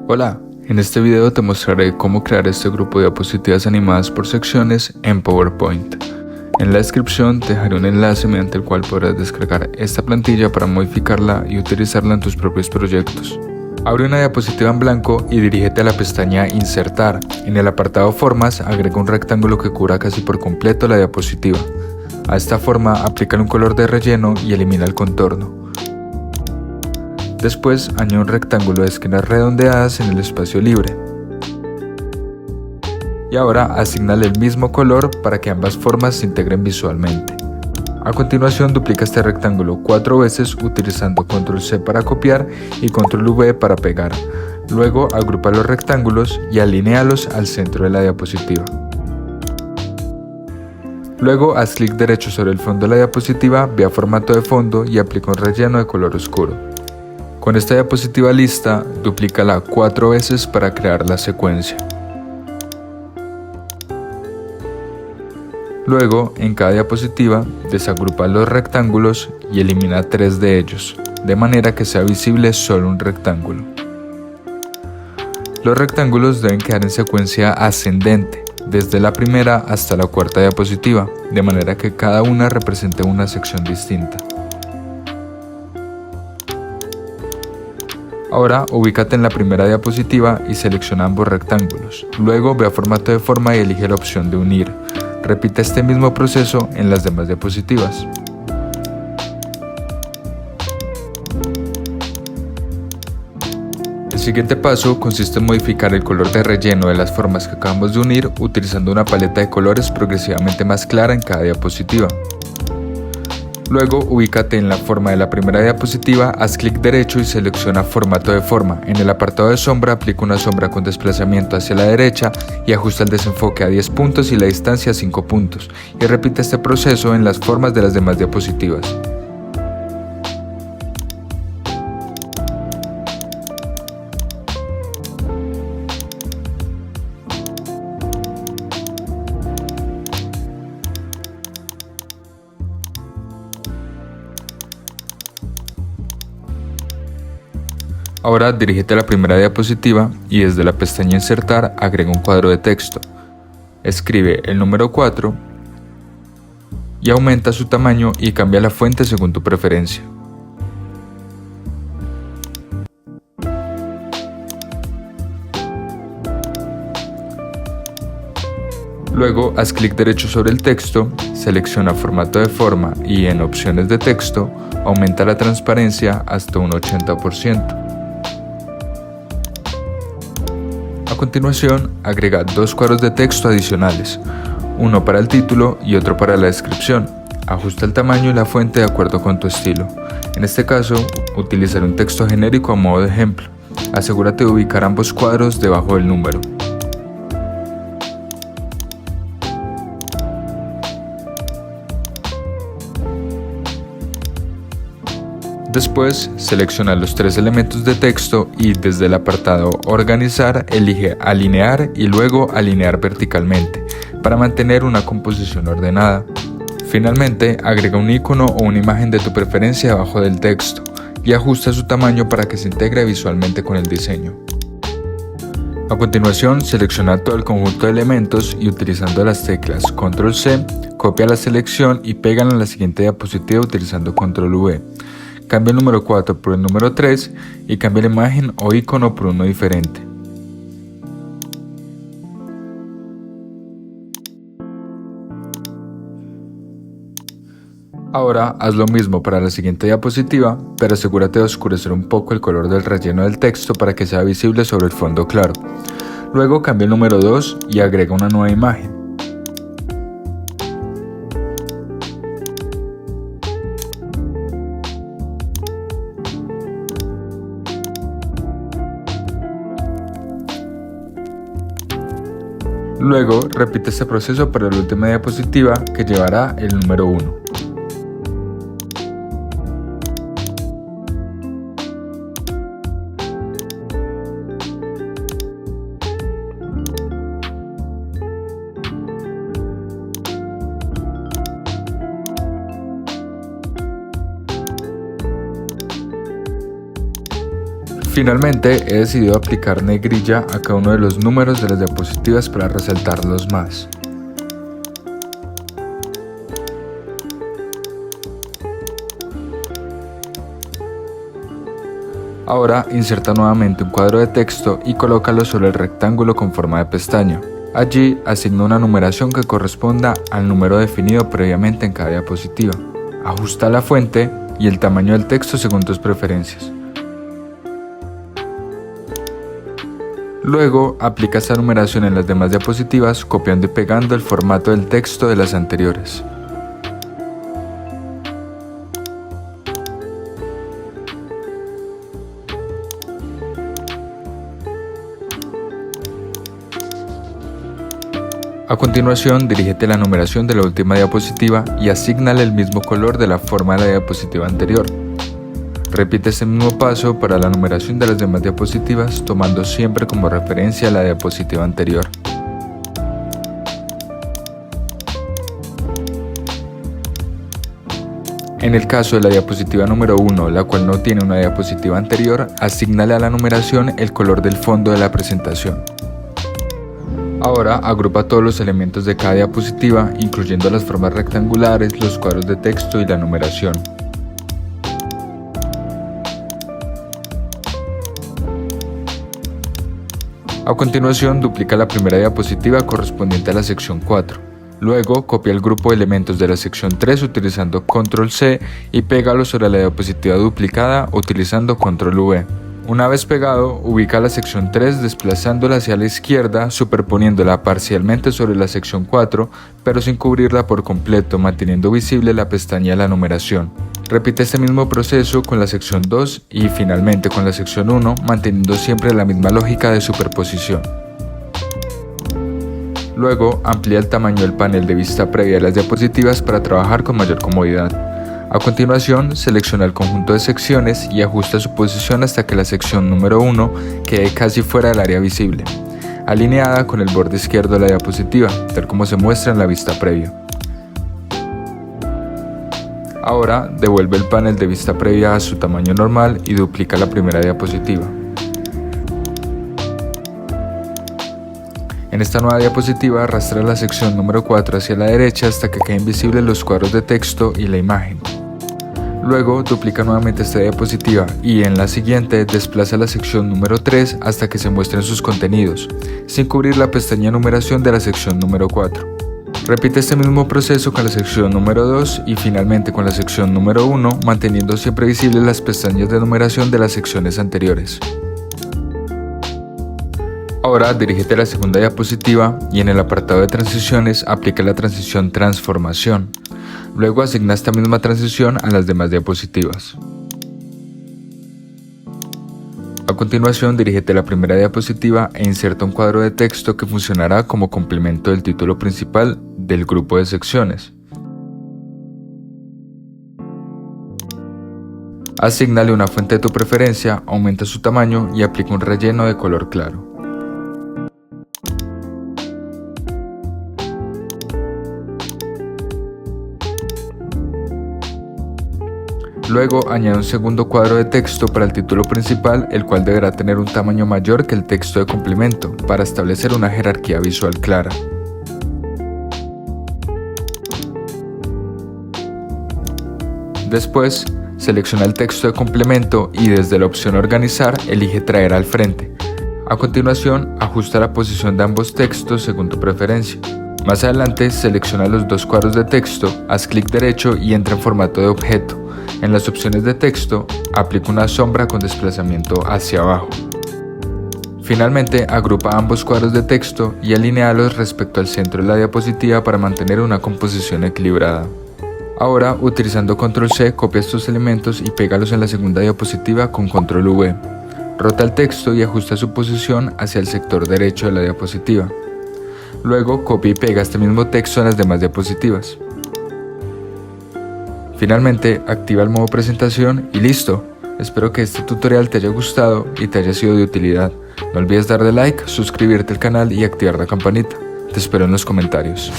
Hola, en este video te mostraré cómo crear este grupo de diapositivas animadas por secciones en PowerPoint. En la descripción te dejaré un enlace mediante el cual podrás descargar esta plantilla para modificarla y utilizarla en tus propios proyectos. Abre una diapositiva en blanco y dirígete a la pestaña Insertar. En el apartado Formas, agrega un rectángulo que cubra casi por completo la diapositiva. A esta forma, aplícale un color de relleno y elimina el contorno. Después, añade un rectángulo de esquinas redondeadas en el espacio libre. Y ahora, asígnale el mismo color para que ambas formas se integren visualmente. A continuación, duplica este rectángulo 4 veces utilizando Control+C para copiar y Control+V para pegar. Luego, agrupa los rectángulos y alinéalos al centro de la diapositiva. Luego, haz clic derecho sobre el fondo de la diapositiva, ve a Formato de fondo y aplica un relleno de color oscuro. Con esta diapositiva lista, duplícala 4 veces para crear la secuencia. Luego, en cada diapositiva, desagrupa los rectángulos y elimina 3 de ellos, de manera que sea visible solo un rectángulo. Los rectángulos deben quedar en secuencia ascendente, desde la primera hasta la cuarta diapositiva, de manera que cada una represente una sección distinta. Ahora, ubícate en la primera diapositiva y selecciona ambos rectángulos. Luego, ve a Formato de forma y elige la opción de unir. Repite este mismo proceso en las demás diapositivas. El siguiente paso consiste en modificar el color de relleno de las formas que acabamos de unir utilizando una paleta de colores progresivamente más clara en cada diapositiva. Luego, ubícate en la forma de la primera diapositiva, haz clic derecho y selecciona Formato de forma. En el apartado de sombra, aplica una sombra con desplazamiento hacia la derecha y ajusta el desenfoque a 10 puntos y la distancia a 5 puntos. Y repite este proceso en las formas de las demás diapositivas. Ahora dirígete a la primera diapositiva y desde la pestaña Insertar agrega un cuadro de texto. Escribe el número 4 y aumenta su tamaño y cambia la fuente según tu preferencia. Luego haz clic derecho sobre el texto, selecciona Formato de forma y en Opciones de texto aumenta la transparencia hasta un 80%. A continuación, agrega 2 cuadros de texto adicionales, uno para el título y otro para la descripción. Ajusta el tamaño y la fuente de acuerdo con tu estilo. En este caso, utilizaré un texto genérico a modo de ejemplo. Asegúrate de ubicar ambos cuadros debajo del número. Después, selecciona los 3 elementos de texto y desde el apartado Organizar, elige Alinear y luego Alinear verticalmente, para mantener una composición ordenada. Finalmente, agrega un icono o una imagen de tu preferencia debajo del texto y ajusta su tamaño para que se integre visualmente con el diseño. A continuación, selecciona todo el conjunto de elementos y utilizando las teclas Control+C, copia la selección y pégala en la siguiente diapositiva utilizando Control+V. Cambia el número 4 por el número 3 y cambia la imagen o icono por uno diferente. Ahora haz lo mismo para la siguiente diapositiva, pero asegúrate de oscurecer un poco el color del relleno del texto para que sea visible sobre el fondo claro. Luego cambia el número 2 y agrega una nueva imagen. Luego, repite este proceso para la última diapositiva que llevará el número 1. Finalmente, he decidido aplicar negrilla a cada uno de los números de las diapositivas para resaltarlos más. Ahora inserta nuevamente un cuadro de texto y colócalo sobre el rectángulo con forma de pestaña. Allí asigna una numeración que corresponda al número definido previamente en cada diapositiva. Ajusta la fuente y el tamaño del texto según tus preferencias. Luego, aplica esta numeración en las demás diapositivas copiando y pegando el formato del texto de las anteriores. A continuación, dirígete a la numeración de la última diapositiva y asígnale el mismo color de la forma de la diapositiva anterior. Repite este mismo paso para la numeración de las demás diapositivas, tomando siempre como referencia la diapositiva anterior. En el caso de la diapositiva número 1, la cual no tiene una diapositiva anterior, asígnale a la numeración el color del fondo de la presentación. Ahora agrupa todos los elementos de cada diapositiva, incluyendo las formas rectangulares, los cuadros de texto y la numeración. A continuación, duplica la primera diapositiva correspondiente a la sección 4. Luego, copia el grupo de elementos de la sección 3 utilizando Control-C y pégalo sobre la diapositiva duplicada utilizando Control-V. Una vez pegado, ubica la sección 3 desplazándola hacia la izquierda, superponiéndola parcialmente sobre la sección 4, pero sin cubrirla por completo, manteniendo visible la pestaña de la numeración. Repite este mismo proceso con la sección 2 y finalmente con la sección 1, manteniendo siempre la misma lógica de superposición. Luego, amplía el tamaño del panel de vista previa de las diapositivas para trabajar con mayor comodidad. A continuación, selecciona el conjunto de secciones y ajusta su posición hasta que la sección número 1 quede casi fuera del área visible, alineada con el borde izquierdo de la diapositiva, tal como se muestra en la vista previa. Ahora, devuelve el panel de vista previa a su tamaño normal y duplica la primera diapositiva. En esta nueva diapositiva, arrastra la sección número 4 hacia la derecha hasta que queden visibles los cuadros de texto y la imagen. Luego, duplica nuevamente esta diapositiva y en la siguiente desplaza la sección número 3 hasta que se muestren sus contenidos, sin cubrir la pestaña de numeración de la sección número 4. Repite este mismo proceso con la sección número 2 y finalmente con la sección número 1, manteniendo siempre visibles las pestañas de numeración de las secciones anteriores. Ahora dirígete a la segunda diapositiva y en el apartado de transiciones aplica la transición Transformación. Luego asigna esta misma transición a las demás diapositivas. A continuación, dirígete a la primera diapositiva e inserta un cuadro de texto que funcionará como complemento del título principal del grupo de secciones. Asígnale una fuente de tu preferencia, aumenta su tamaño y aplica un relleno de color claro. Luego añade un segundo cuadro de texto para el título principal, el cual deberá tener un tamaño mayor que el texto de complemento, para establecer una jerarquía visual clara. Después, selecciona el texto de complemento y desde la opción Organizar, elige Traer al frente. A continuación, ajusta la posición de ambos textos según tu preferencia. Más adelante, selecciona los dos cuadros de texto, haz clic derecho y entra en formato de objeto. En las opciones de texto, aplica una sombra con desplazamiento hacia abajo. Finalmente, agrupa ambos cuadros de texto y alinéalos respecto al centro de la diapositiva para mantener una composición equilibrada. Ahora, utilizando Control-C, copia estos elementos y pégalos en la segunda diapositiva con Control-V. Rota el texto y ajusta su posición hacia el sector derecho de la diapositiva. Luego, copia y pega este mismo texto en las demás diapositivas. Finalmente, activa el modo presentación y listo. Espero que este tutorial te haya gustado y te haya sido de utilidad. No olvides darle like, suscribirte al canal y activar la campanita. Te espero en los comentarios.